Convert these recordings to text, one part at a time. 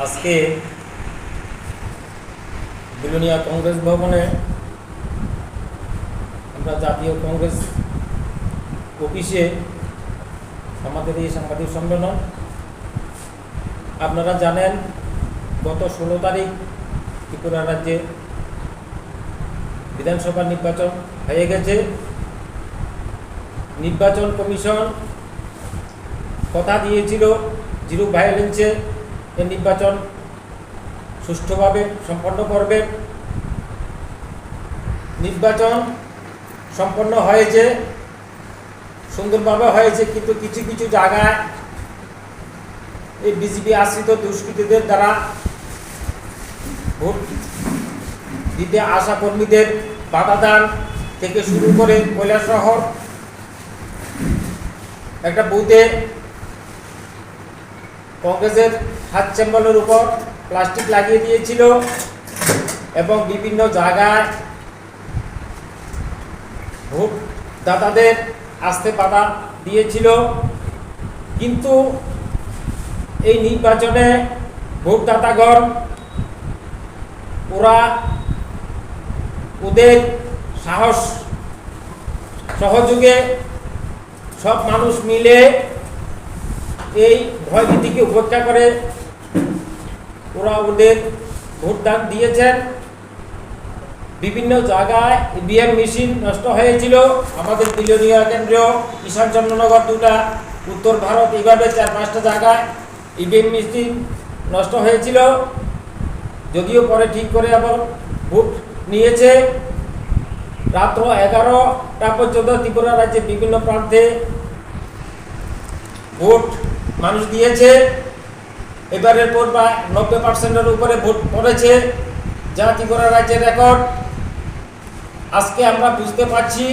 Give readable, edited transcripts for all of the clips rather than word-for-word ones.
আজকে বিলোনিয়া কংগ্রেস ভবনে আমরা জাতীয় কংগ্রেস অফিসে আমাদের এই সাংবাদিক সম্মেলন। আপনারা জানেন গত 16 তারিখ ত্রিপুরা রাজ্যে বিধানসভা নির্বাচন হয়ে গেছে। নির্বাচন কমিশন কথা দিয়েছিল জিরো ভায়োলেন্সে এই নির্বাচন সুষ্ঠুভাবে সম্পন্ন করবে। নির্বাচন সম্পন্ন হয়েছে, সুন্দরভাবে হয়েছে, কিন্তু কিছু কিছু জায়গায় এই বিজেপি আশ্রিত দুষ্কৃতীদের দ্বারা ভোট দিতে আসা কর্মীদের বাধা দান থেকে শুরু করে কৈলাসহর একটা বুথে কংগ্রেসের হাত চেম্বলের উপর প্লাস্টিক লাগিয়ে দিয়েছিল এবং বিভিন্ন জায়গায় ভোটদাতাদের আসতে বাধা দিয়েছিল। কিন্তু এই নির্বাচনে ভোটদাতাগণ ওদের সাহস সহযোগে সব মানুষ মিলে এই ভয়ভীতিকে উপেক্ষা করে ওদের ভোটদান দিয়েছেন। বিভিন্ন জায়গায় ইভিএম মেশিন নষ্ট হয়েছিল। আমাদের বিলোনিয়া কেন্দ্রীয় ঈশান চন্দ্রনগর, দুটা উত্তর ভারত, এইভাবে 4-5টা জায়গায় ইভিএম মেশিন নষ্ট হয়েছিল। যদিও পরে ঠিক করে আবার ভোট নিয়েছে। রাত্র 11টা পর্যন্ত ত্রিপুরা রাজ্যে বিভিন্ন প্রান্তে ভোট মানুষ দিয়েছে। এবারের পর প্রায় 90%-এর উপরে ভোট পড়েছে, যা ত্রিপুরা রাজ্যের রেকর্ড। আজকে আমরা বুঝতে পারছি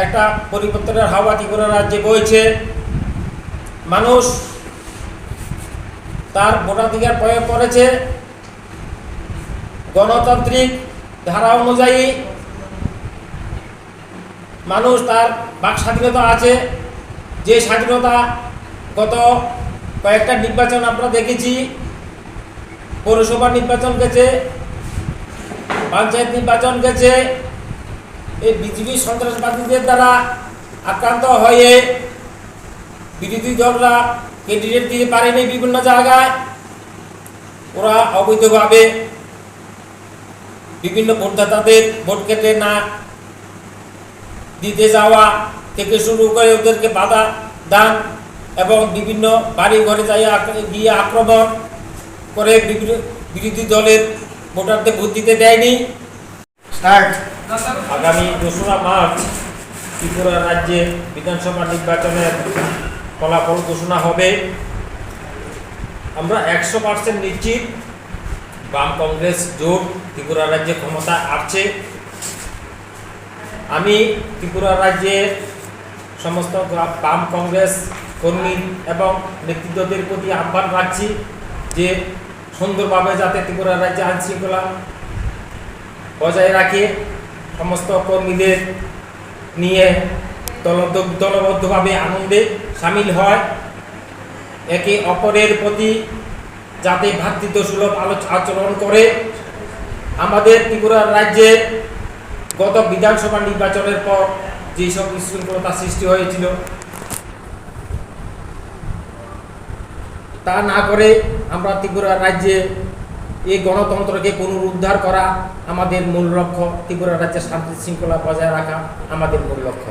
একটা পরিবর্তনের হাওয়া ত্রিপুরা রাজ্যে বইছে। মানুষ তার ভোটাধিকার প্রয়োগ করেছে। গণতান্ত্রিক ধারা অনুযায়ী মানুষ তার বাক স্বাধীনতা আছে, যে স্বাধীনতা গত কয়েকটা নির্বাচন আমরা দেখেছি। পৌরসভা নির্বাচন গেছে, পঞ্চায়েত নির্বাচন গেছে, এই বিজেপি সন্ত্রাসবাদীদের দ্বারা আক্রান্ত হয়ে বিরোধী দলরা ক্যান্ডিডেট দিতে পারেনি। বিভিন্ন জায়গায় ওরা অবৈধভাবে বিভিন্ন ভোটদাতাদের ভোট কেন্দ্রে না দিতে যাওয়া থেকে শুরু করে ওদেরকে বাধা দান এবং বিভিন্ন বাড়ি ঘরে গিয়ে আক্রমণ করে বিরোধী দলের ভোটারদের ভোট দিতে দেয়নি। আগামী 2রা মার্চ ত্রিপুরা রাজ্যে বিধানসভা নির্বাচনের ফলাফল ঘোষণা হবে। আমরা 100% নিশ্চিত বাম কংগ্রেস জোট ত্রিপুরা রাজ্যে ক্ষমতা আসছে। আমি ত্রিপুরা রাজ্যের সমস্ত বাম কংগ্রেস কর্মী এবং নেতৃত্বদের প্রতি আহ্বান রাখছি যে সুন্দরভাবে যাতে ত্রিপুরা রাজ্যে আইনশৃঙ্খলা বজায় রাখে, সমস্ত কর্মীদের নিয়ে দলবদ্ধভাবে আনন্দে সামিল হয়, একে অপরের প্রতি যাতে ভ্রাতৃত্বসুলভ আচরণ করে। আমাদের ত্রিপুরা রাজ্যে গত বিধানসভা নির্বাচনের পর যেসব বিশৃঙ্খলতা সৃষ্টি হয়েছিল তা না করে আমরা ত্রিপুরা রাজ্যে এই গণতন্ত্রকে পুনরুদ্ধার করা আমাদের মূল লক্ষ্য। ত্রিপুরা রাজ্যের শান্তি শৃঙ্খলা বজায় রাখা আমাদের মূল লক্ষ্য।